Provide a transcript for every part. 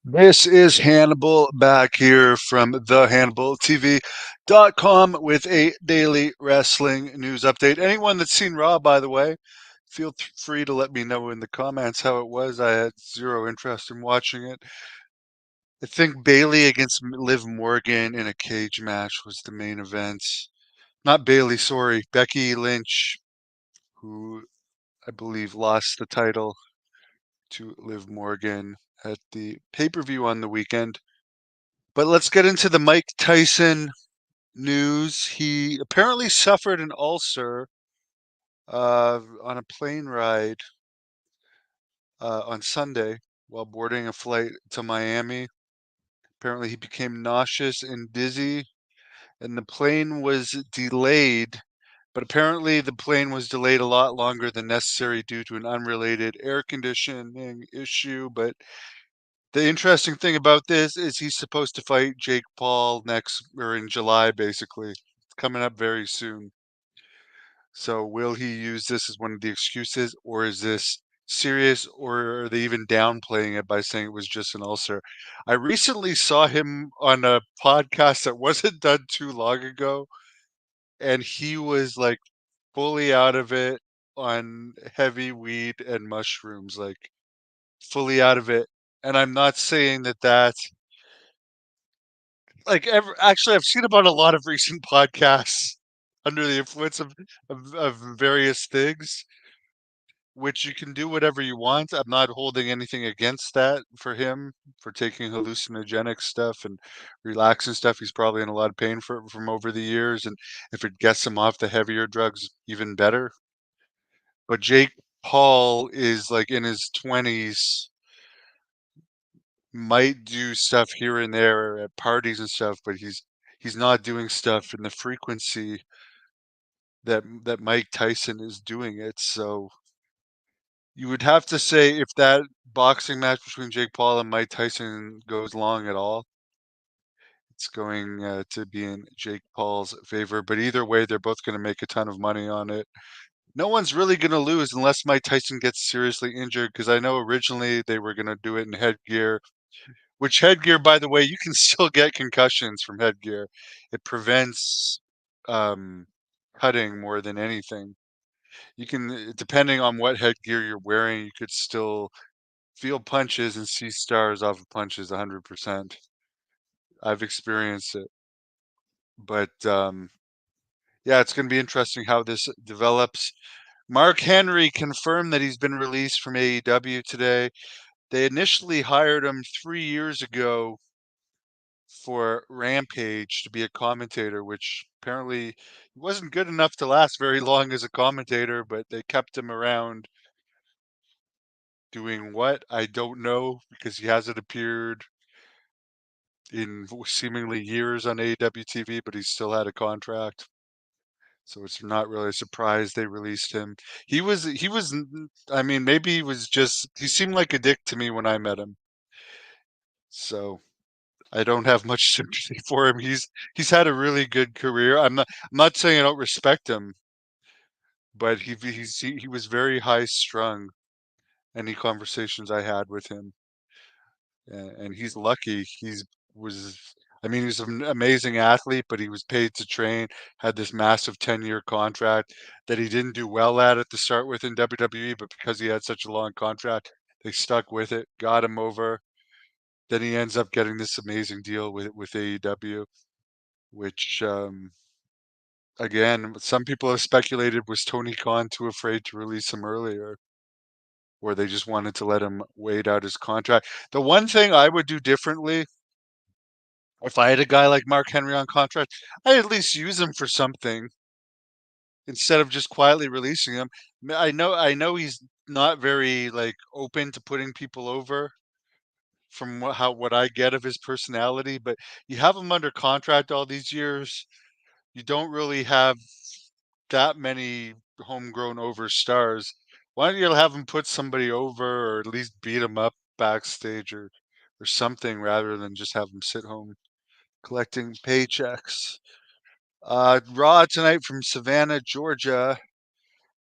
This is Hannibal back here from thehannibaltv.com with a daily wrestling news update. Anyone that's seen Raw, by the way, feel free to let me know in the comments how it was. I had zero interest in watching it. I think Bailey against Liv Morgan in a cage match was the main event. Not Bailey, sorry, Becky Lynch, who I believe lost the title to Liv Morgan at the pay-per-view on the weekend. But let's get into the Mike Tyson news. He apparently suffered an ulcer on a plane ride on Sunday while boarding a flight to Miami. Apparently, he became nauseous and dizzy, and the plane was delayed. But apparently, the plane was delayed a lot longer than necessary due to an unrelated air conditioning issue. But the interesting thing about this is he's supposed to fight Jake Paul next or in July, basically. It's coming up very soon. So will he use this as one of the excuses, or is this serious, or are they even downplaying it by saying it was just an ulcer? I recently saw him on a podcast that wasn't done too long ago, and he was like fully out of it on heavy weed and mushrooms, like fully out of it. And I'm not saying that like actually I've seen about a lot of recent podcasts under the influence of various things, which you can do whatever you want. I'm not holding anything against that for him for taking hallucinogenic stuff and relaxing stuff. He's probably in a lot of pain from over the years, and if it gets him off the heavier drugs, even better. But Jake Paul is like in his 20s, might do stuff here and there at parties and stuff, but he's not doing stuff in the frequency that Mike Tyson is doing it. So you would have to say if that boxing match between Jake Paul and Mike Tyson goes long at all, it's going to be in Jake Paul's favor. But either way, they're both going to make a ton of money on it. No one's really going to lose unless Mike Tyson gets seriously injured, because I know originally they were going to do it in headgear. Which headgear, by the way, you can still get concussions from headgear. It prevents um, cutting more than anything. You can, depending on what headgear you're wearing, you could still feel punches and see stars off of punches 100%. I've experienced it. But yeah, it's going to be interesting how this develops. Mark Henry confirmed that he's been released from AEW today. They initially hired him 3 years ago for Rampage to be a commentator, which apparently he wasn't good enough to last very long as a commentator, but they kept him around doing what? I don't know, because he hasn't appeared in seemingly years on AEW TV, but he still had a contract. So it's not really a surprise they released him. I mean, maybe he seemed like a dick to me when I met him. So I don't have much sympathy for him. He's had a really good career. I'm not saying I don't respect him, but he was very high strung. Any conversations I had with him, and he's lucky. Was I mean, he's an amazing athlete, but he was paid to train. Had this massive 10-year contract that he didn't do well at to start with in WWE, but because he had such a long contract, they stuck with it, got him over. Then he ends up getting this amazing deal with AEW, which again, some people have speculated, was Tony Khan too afraid to release him earlier, or they just wanted to let him wait out his contract. The one thing I would do differently if I had a guy like Mark Henry on contract, I'd at least use him for something instead of just quietly releasing him. I know he's not very like open to putting people over from what I get of his personality, but you have him under contract all these years. You don't really have that many homegrown over stars. Why don't you have him put somebody over, or at least beat him up backstage, or something, rather than just have him sit home collecting paychecks? Raw tonight from Savannah, Georgia.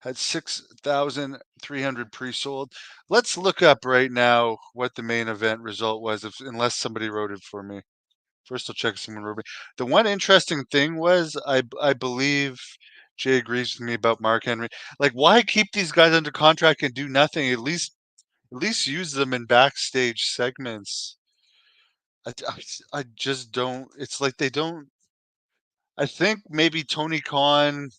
Had 6,300 pre-sold. Let's look up right now what the main event result was, if, unless somebody wrote it for me. First, I'll check if someone wrote it. The one interesting thing was, I believe Jay agrees with me about Mark Henry. Like, why keep these guys under contract and do nothing? At least use them in backstage segments. I just don't. It's like they don't. I think maybe Tony Khan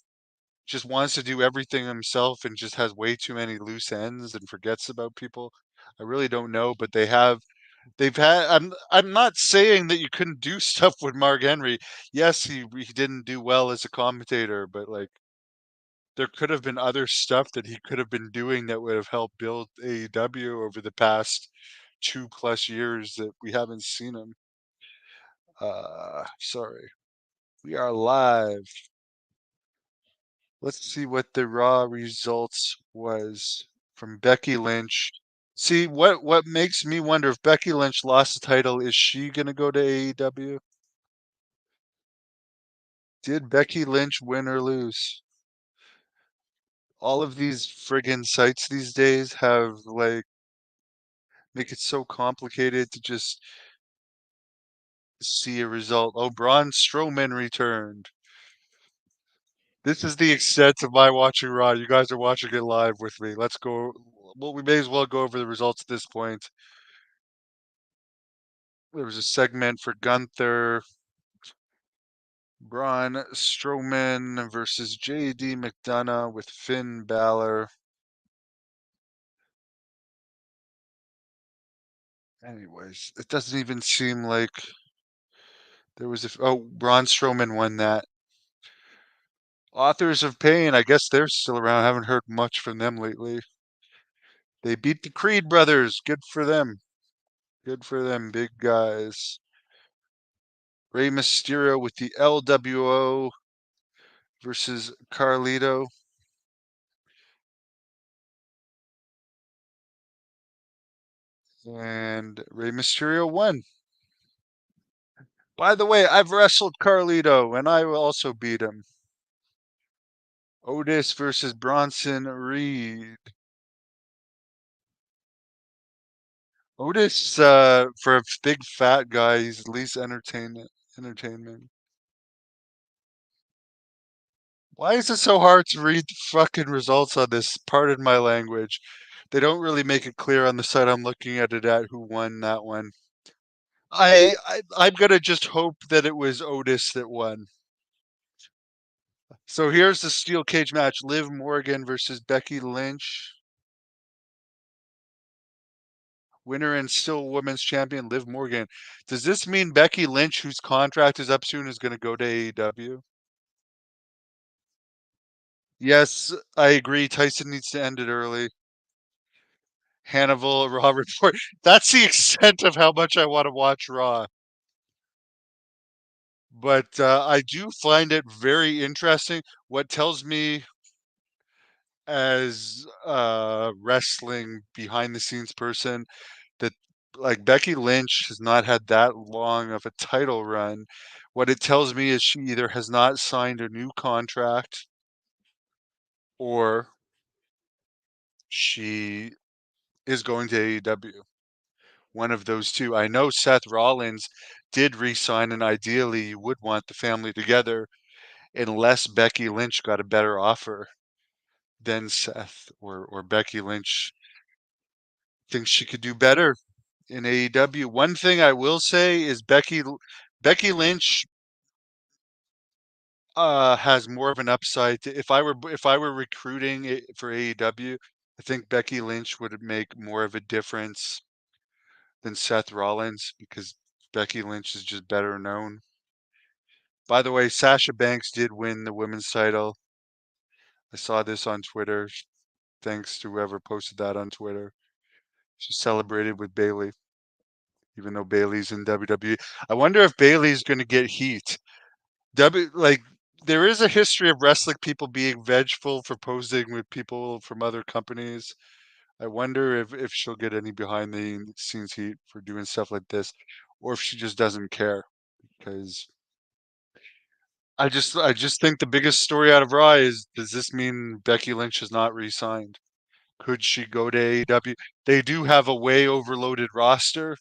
just wants to do everything himself and just has way too many loose ends and forgets about people. I really don't know, but they've had. I'm not saying that you couldn't do stuff with Mark Henry. Yes, he didn't do well as a commentator, but like there could have been other stuff that he could have been doing that would have helped build AEW over the past 2+ years that we haven't seen him. Sorry. We are live. Let's see what the Raw results was from Becky Lynch. See, what makes me wonder, if Becky Lynch lost the title, is she gonna go to AEW? Did Becky Lynch win or lose? All of these friggin' sites these days have like make it so complicated to just see a result. Oh, Braun Strowman returned. This is the extent of my watching Raw. You guys are watching it live with me. Let's go. Well, we may as well go over the results at this point. There was a segment for Gunther, Braun Strowman versus JD McDonough with Finn Balor. Anyways, it doesn't even seem like there was a. Oh, Braun Strowman won that. Authors of Pain, I guess they're still around. I haven't heard much from them lately. They beat the Creed brothers. Good for them. Good for them, big guys. Rey Mysterio with the LWO versus Carlito. And Rey Mysterio won. By the way, I've wrestled Carlito and I will also beat him. Otis versus Bronson Reed. Otis, for a big fat guy, he's at least entertainment. Why is it so hard to read the fucking results on this? Pardon my language. They don't really make it clear on the site I'm looking at it at who won that one. I'm gonna just hope that it was Otis that won. So here's the steel cage match: Liv Morgan versus Becky Lynch. Winner and still women's champion Liv Morgan. Does this mean Becky Lynch, whose contract is up soon, is going to go to AEW? Yes, I agree. Tyson needs to end it early. Hannibal, Raw report. That's the extent of how much I want to watch Raw. But I do find it very interesting. What tells me, as a wrestling behind the scenes person, that like Becky Lynch has not had that long of a title run. What it tells me is she either has not signed a new contract or she is going to AEW. One of those two. I know Seth Rollins did re-sign, and ideally you would want the family together unless Becky Lynch got a better offer than Seth, or Becky Lynch thinks she could do better in AEW. One thing I will say is Becky Lynch has more of an upside. If I were recruiting for AEW, I think Becky Lynch would make more of a difference than Seth Rollins because Becky Lynch is just better known. By the way, Sasha Banks did win the women's title. I saw this on Twitter. Thanks to whoever posted that on Twitter. She celebrated with Bailey, even though Bailey's in WWE. I wonder if Bailey's going to get heat. Like there is a history of wrestling people being vengeful for posing with people from other companies. I wonder if she'll get any behind the scenes heat for doing stuff like this, or if she just doesn't care. Because I just think the biggest story out of Raw is, does this mean Becky Lynch is not re-signed? Could she go to AEW? They do have a way overloaded roster,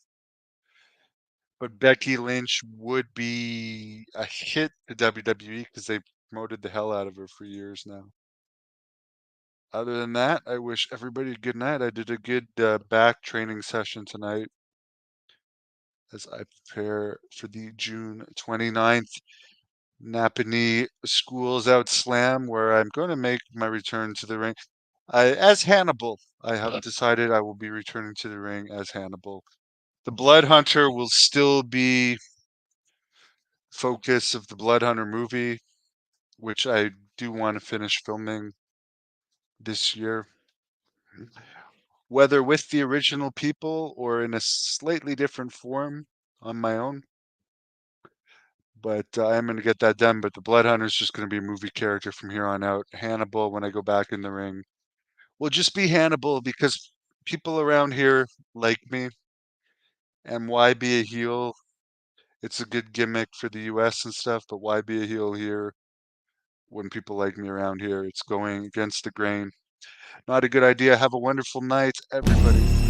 but Becky Lynch would be a hit to WWE because they promoted the hell out of her for years now. Other than that, I wish everybody a good night. I did a good back training session tonight as I prepare for the June 29th Napanee Schools Out Slam, where I'm going to make my return to the ring. As Hannibal, I have decided I will be returning to the ring as Hannibal. The Blood Hunter will still be focus of the Blood Hunter movie, which I do want to finish filming this year. Whether with the original people or in a slightly different form on my own. But I'm going to get that done. But the Blood Hunter is just going to be a movie character from here on out. Hannibal, when I go back in the ring, will just be Hannibal because people around here like me. And why be a heel? It's a good gimmick for the US and stuff, but why be a heel here when people like me around here? It's going against the grain. Not a good idea. Have a wonderful night, everybody.